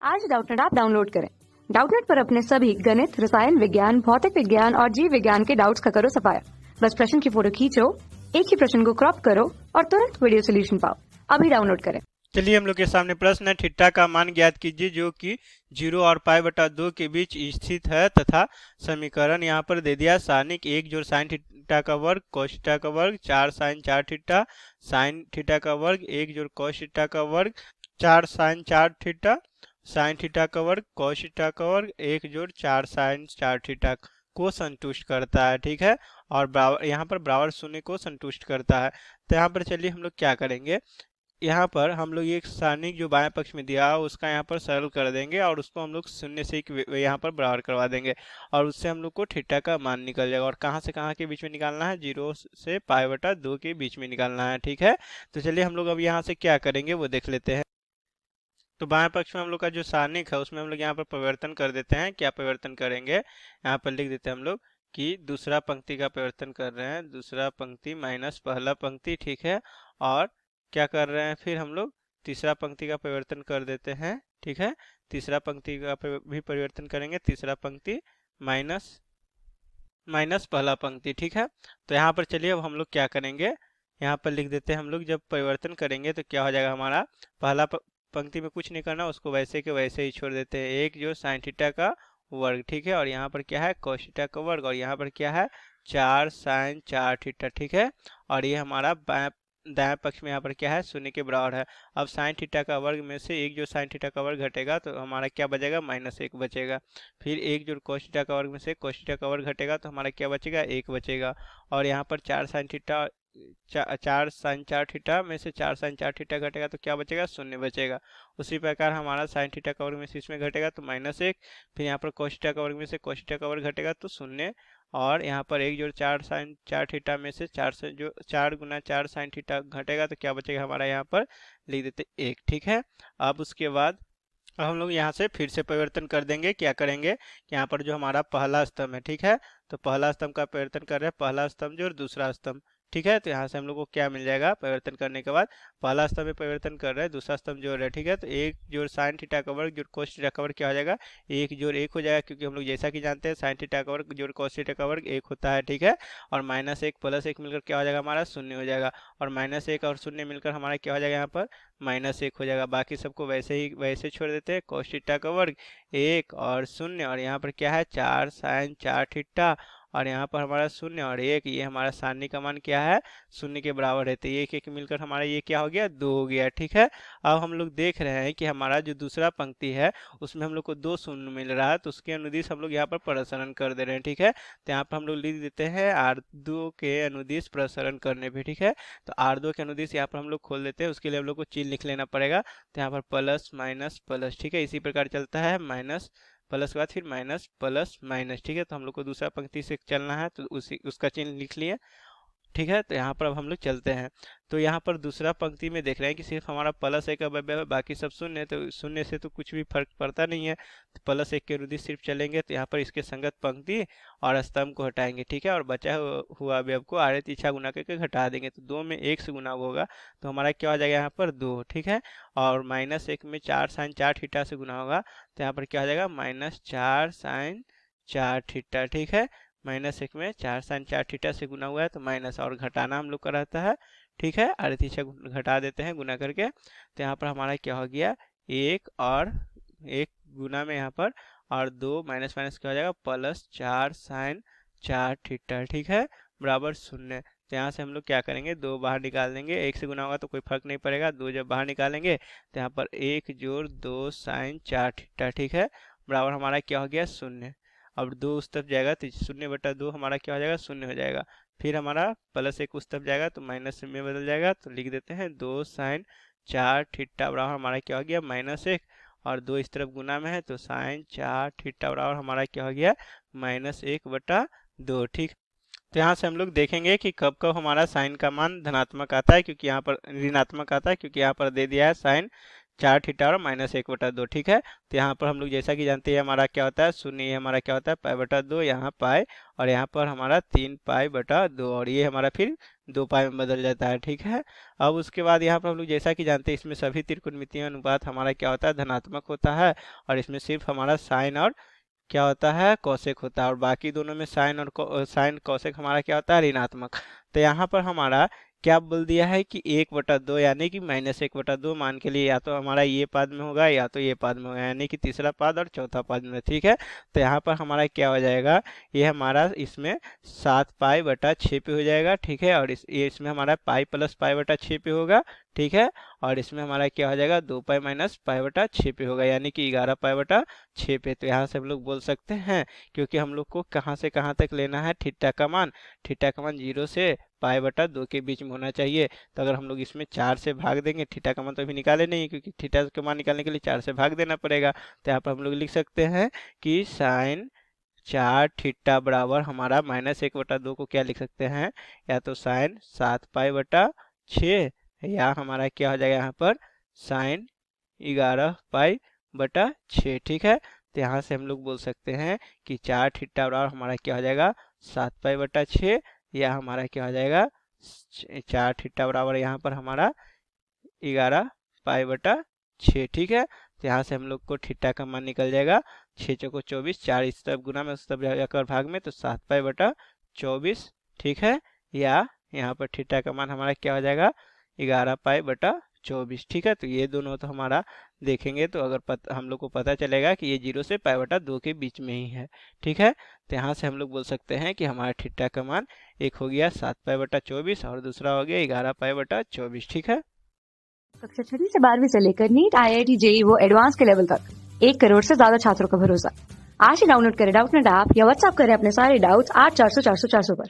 आज Doubtnut app download करें। Doubtnut पर अपने सभी गणित, रसायन विज्ञान, भौतिक विज्ञान और जीव विज्ञान के डाउट्स का करो सफाया। बस प्रश्न की फोटो खींचो, एक ही प्रश्न को क्रॉप करो और तुरंत वीडियो सोल्यूशन पाओ। अभी डाउनलोड करें। चलिए हम लोग के सामने प्रश्न है, थीटा का मान ज्ञात कीजिए जो कि 0 और π/2 के बीच स्थित है तथा समीकरण यहाँ पर दे दिया सानिक 1 जोड़ साइन थीटा का वर्ग कोस थीटा का वर्ग 4 साइन 4 थीटा साइन थीटा का वर्ग 1 जोड़ कोस थीटा का वर्ग 4 साइन 4 थीटा साइन थीटा का वर्ग कोस थीटा का वर्ग 1 जोड़ 4 साइन 4 थीटा को संतुष्ट करता है। ठीक है, और बराबर यहाँ पर बराबर शून्य को संतुष्ट करता है। तो यहाँ पर चलिए हम लोग क्या करेंगे, यहाँ पर हम लोग एक सारणी जो बाएं पक्ष में दिया उसका यहाँ पर सरल कर देंगे और उसको हम लोग शून्य से यहाँ पर बराबर करवा देंगे और उससे हम लोग को थीटा का मान निकल जाएगा। और कहाँ से कहाँ के बीच में निकालना है, 0 से π/2 के बीच में निकालना है। ठीक है, तो चलिए हम लोग अब यहाँ से क्या करेंगे वो देख लेते हैं। तो बाएं पक्ष में हम लोग का जो सारणिक है उसमें हम लोग यहाँ पर परिवर्तन कर देते हैं। क्या परिवर्तन करेंगे, यहाँ पर लिख देते हैं हम लोग कि दूसरा पंक्ति का परिवर्तन कर रहे हैं, दूसरा पंक्ति माइनस पहला पंक्ति। ठीक है, और क्या कर रहे हैं, फिर हम लोग तीसरा पंक्ति का परिवर्तन कर देते हैं। ठीक है, तीसरा पंक्ति का भी परिवर्तन करेंगे, तीसरा पंक्ति माइनस पहला पंक्ति। ठीक है, तो यहाँ पर चलिए अब हम लोग क्या करेंगे, यहाँ पर लिख देते हैं हम लोग जब परिवर्तन करेंगे तो क्या हो जाएगा, हमारा पहला पंक्ति में कुछ नहीं करना, उसको वैसे के वैसे ही छोड़ देते हैं, 1 जो साइन थीटा का वर्ग। ठीक है, और यहाँ पर क्या है कोस थीटा का वर्ग और यहाँ पर क्या है 4 साइन 4 थीटा। ठीक है, और ये हमारा दाएं पक्ष में यहाँ पर क्या है शून्य के बराबर है। अब साइन थीटा का वर्ग में से 1 जो साइन थीटा का वर्ग घटेगा तो हमारा क्या बचेगा, -1 बचेगा। फिर 1 जो कोस थीटा का वर्ग में से कोस थीटा का वर्ग घटेगा तो हमारा क्या बचेगा, 1 बचेगा। और यहाँ पर 4 साइन थीटा 4 साइन 4 थीटा में से 4 साइन 4 थीटा घटेगा तो क्या बचेगा, 0 बचेगा। उसी प्रकार हमारा साइन थीटा का वर्ग में से इसमें घटेगा तो -1। फिर यहाँ पर कोस थीटा का वर्ग में से कोस थीटा का वर्ग घटेगा तो 0। और यहाँ पर 1 जोड़ 4 साइन 4 थीटा में से 4 से जो 4 गुना 4 साइन थीटा घटेगा तो क्या बचेगा, हमारा यहाँ पर लिख देते 1। ठीक है, अब उसके बाद अब हम लोग यहाँ से फिर से परिवर्तन कर देंगे। क्या करेंगे कि यहाँ पर जो हमारा पहला स्तंभ है, ठीक है, तो पहला स्तंभ का परिवर्तन कर रहे हैं, पहला स्तंभ जो दूसरा स्तंभ। ठीक है, तो यहाँ से हम लोग को क्या मिल जाएगा, परिवर्तन करने के बाद पहला स्तंभ में परिवर्तन कर रहे हैं, दूसरा स्तंभ जोड़ रहे हैं। ठीक है, तो 1 जोड़ साइन थीटा का वर्ग जोड़ कोस थीटा का वर्ग क्या हो जाएगा, 1 जोड़ 1 हो जाएगा, क्योंकि हम लोग जैसा कि जानते हैं साइन थीटा का वर्ग जोड़ कोस थीटा का वर्ग 1 होता है। ठीक है, और -1 + 1 मिलकर क्या हो जाएगा, हमारा 0 हो जाएगा। और -1 और 0 मिलकर हमारा क्या हो जाएगा, यहाँ पर -1 हो जाएगा। बाकी सबको वैसे ही वैसे छोड़ देते हैं, कोस थीटा का वर्ग 1 और 0 और यहाँ पर क्या है 4 साइन 4 थीटा और यहाँ पर हमारा 0 और 1, ये हमारा सारणी का मान क्या है, 0 के बराबर है। तो ये 1 मिलकर हमारा ये क्या हो गया, 2 हो गया। ठीक है, अब हम लोग देख रहे हैं कि हमारा जो दूसरा पंक्ति है उसमें हम लोग को 2 शून्य मिल रहा है, तो उसके अनुदिश हम लोग यहाँ पर प्रसरण कर दे रहे हैं। ठीक है, तो यहाँ पर हम लोग लिख देते हैं R2 के अनुदिश प्रसरण करने पे। ठीक है, तो R2 के अनुदिश यहाँ पर हम लोग खोल देते हैं, उसके लिए हम लोग को चिन्ह लिख लेना पड़ेगा। तो यहाँ पर प्लस माइनस प्लस, ठीक है, इसी प्रकार चलता है, माइनस प्लस के बाद फिर माइनस प्लस माइनस। ठीक है, तो हम लोग को दूसरा पंक्ति से चलना है तो उसका चिन्ह लिख लिए। ठीक है, तो यहाँ पर अब हम लोग चलते हैं। तो यहाँ पर दूसरा पंक्ति में देख रहे हैं कि सिर्फ हमारा +1 अवयव है, बाकी सब शून्य है, तो शून्य से तो कुछ भी फर्क पड़ता नहीं है। तो +1 के अनुदिश सिर्फ चलेंगे, तो यहाँ पर इसके संगत पंक्ति और स्तंभ को हटाएंगे। ठीक है, और बचा हुआ अवयव को आड़े तिरछा गुना करके घटा देंगे, तो 2 में 1 से गुना होगा तो हमारा क्या हो जाएगा, यहाँ पर 2। ठीक है, और -1 में 4 साइन 4 थीटा से गुना होगा तो यहाँ पर क्या हो जाएगा, -4 साइन 4 थीटा। ठीक है, -1 में 4 साइन 4 थीटा से गुना हुआ है तो माइनस और घटाना हम लोग का रहता है। ठीक है, आड़े तिरछा घटा देते हैं गुना करके, तो यहाँ पर हमारा क्या हो गया, 1 और 1 गुना में यहाँ पर और 2 माइनस माइनस क्या हो जाएगा, +4 साइन 4 थीटा। ठीक है, बराबर 0। तो यहाँ से हम लोग क्या करेंगे, 2 बाहर निकाल देंगे, 1 से गुना होगा तो कोई फर्क नहीं पड़ेगा, 2 जब बाहर निकालेंगे तो यहाँ पर 1 जोड़ 2 साइन 4 थीटा। ठीक है, बराबर हमारा क्या हो गया, 0। अब 2 उस तरफ जाएगा तो 0/2 हमारा क्या हो जाएगा, 0 हो जाएगा। फिर हमारा +1 उस तरफ जाएगा तो माइनस में बदल जाएगा, तो लिख देते हैं 2 साइन 4 थीटा बराबर हमारा क्या हो गया, -1, और 2 इस तरफ गुना में है तो साइन 4 थीटा बराबर हमारा क्या हो गया, -1/2। ठीक, तो यहाँ से हम लोग देखेंगे कि कब कब हमारा साइन का मान धनात्मक आता है, क्योंकि यहाँ पर ऋणात्मक आता है, क्योंकि यहाँ पर दे दिया है साइन 4 थीटा और -1/2। ठीक है, तो यहाँ पर हम लोग जैसा कि जानते हैं हमारा क्या होता है शून्य, ये हमारा क्या होता है पाई/2, यहाँ पाई और यहाँ पर हमारा 3 पाई/2 और ये हमारा फिर 2 पाई में बदल जाता है। ठीक है, अब उसके बाद यहाँ पर हम लोग जैसा कि जानते हैं इसमें सभी त्रिकोणमितीय अनुपात हमारा क्या होता है धनात्मक होता है और इसमें सिर्फ हमारा साइन और क्या होता है कौशिक होता है और बाकी दोनों में साइन और साइन कौशिक हमारा क्या होता है ऋणात्मक। तो यहाँ पर हमारा क्या बोल दिया है कि 1/2 यानी कि -1/2 मान के लिए या तो हमारा ये पद में होगा या तो ये पद में होगा, यानी कि तीसरा पद और चौथा पद में। ठीक है, तो यहाँ पर हमारा क्या हो जाएगा, ये हमारा इसमें 7 पाई/6 पे हो जाएगा। ठीक है, और ये इसमें हमारा पाई प्लस पाई/6 पे होगा। ठीक है, और इसमें हमारा क्या हो जाएगा 2 पाई माइनस पाई/6 पे होगा, यानी कि 11 पाई/6 पे। तो यहाँ से हम लोग बोल सकते हैं, क्योंकि हम लोग को कहाँ से कहाँ तक लेना है थीटा का मान 0 से पाई/2 के बीच में होना चाहिए। तो अगर हम लोग इसमें 4 से भाग देंगे, थीटा का मान तो अभी निकाले नहीं क्योंकि थीटा का मान निकालने के लिए 4 से भाग देना पड़ेगा। तो यहाँ पर हम लोग लिख सकते हैं कि साइन 4 थीटा बराबर हमारा -1/2 को क्या लिख सकते हैं, या तो साइन 7 पाई/6 या हमारा क्या हो जाएगा यहाँ पर साइन 11 पाई/6। ठीक है, तो यहाँ से हम लोग बोल सकते हैं कि 4 थीटा बराबर हमारा क्या हो जाएगा 7 पाई/6 या हमारा क्या हो जाएगा 4 थीटा बराबर यहाँ पर हमारा 11 पाई/6। ठीक है, तो यहाँ से हम लोग को थीटा का मान निकल जाएगा 6 चौको 24, 4 इस तरफ गुना में उस तरफ जाकर भाग में, तो 7 पाई/24। ठीक है, या यहाँ पर थीटा का मान हमारा क्या हो जाएगा 11 पाई/24। ठीक है, तो ये दोनों तो हमारा देखेंगे तो अगर हम लोग को पता चलेगा कि ये 0 से पाई/2 के बीच में ही है। ठीक है, तो यहाँ से हम लोग बोल सकते हैं कि हमारा थीटा का मान एक हो गया 7 पाई/24 और दूसरा हो गया 11 पाई/24। ठीक है, कक्षा 6 से 12वीं से लेकर नीट, IIT, JEE वो एडवांस के लेवल तक 1 करोड़ से ज्यादा छात्रों का भरोसा। आज ही डाउनलोड करें डाउटनेट ऐप या व्हाट्सएप करें अपने सारे डाउट्स 8400 400 400 पर।